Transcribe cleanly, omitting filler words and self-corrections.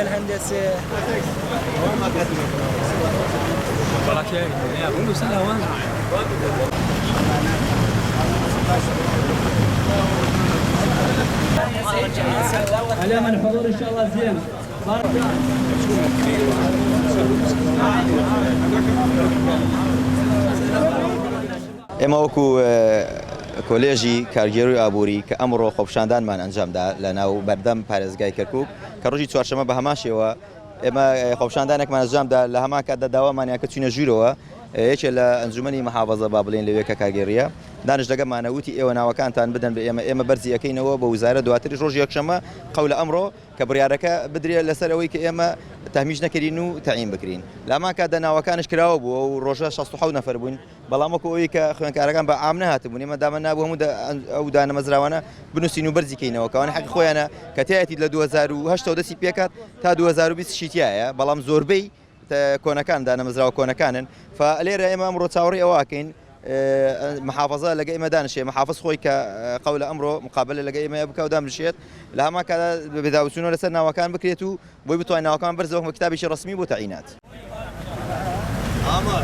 كلية الهندسة. عليهم الحضور ان شاء الله زين. ئێمە وەکو کۆلێژی کارگێڕی ئابووری کە ئەمڕۆ خۆپشاندانمان ئەنجامدا لە ناو بەردەم پارێزگای کەرکووک کە ڕۆژی چوارشەمە بە هەماشەوە ئێمە خۆپشاندانێکمان ئەنجامدا لە هەمان کاتدا داوامانیان کە چوینە ژوورەوە یەکێ لە ئەنجومەنی مەحافەزە با بڵێن لەوێ کە کارگێڕیە دانیشتەکەمانە وتی ئێوە ناوەکانتان بدەن بە ئێمە بەرزی ئەەکەینەوە بە وزارە دواتری ڕۆژ یەکشەمە قەولە ئەمڕۆ کە بڕیارەکە بدرێت لەسەرەوەی کە ئێمە تەهمیش نەکردین و تەعین بکرین لە هەمان کاتدا ناوەکانش کراوە بووە و ڕۆژە 67 نەفەر بوون بەڵام وەکو ئەوەی کە خوێندکارەکان بە عام نەهاتبوون ئێمە دامە نابوو هەموو ئەو دانەمەزراوانە بنووسین و بەرزیکەینەوە کەوانە حەقی خۆیانە کە تایەتی لە 2008 دەستی پێکات تا 2020 شیتیایە بەڵام زۆربەی کۆنەکان دانەمەزراوە کۆنەکانن فلێرە ئێمە ئەمڕۆ چاوەڕی ئەوواکەین محافظە لەگە ئێمە دانشێ محافظ خۆی کە قەولە ئەمڕۆ مقابلە لەگە ئێمە بکە و دامشێت لە هەمان کاتدا بێداوچوونەوە لەسەر ناوەکان بکرێت و بۆی بتوانین ناوەکان بەرزەوە وەکو کتابێکی ڕسمی بۆ تەعینات. عمر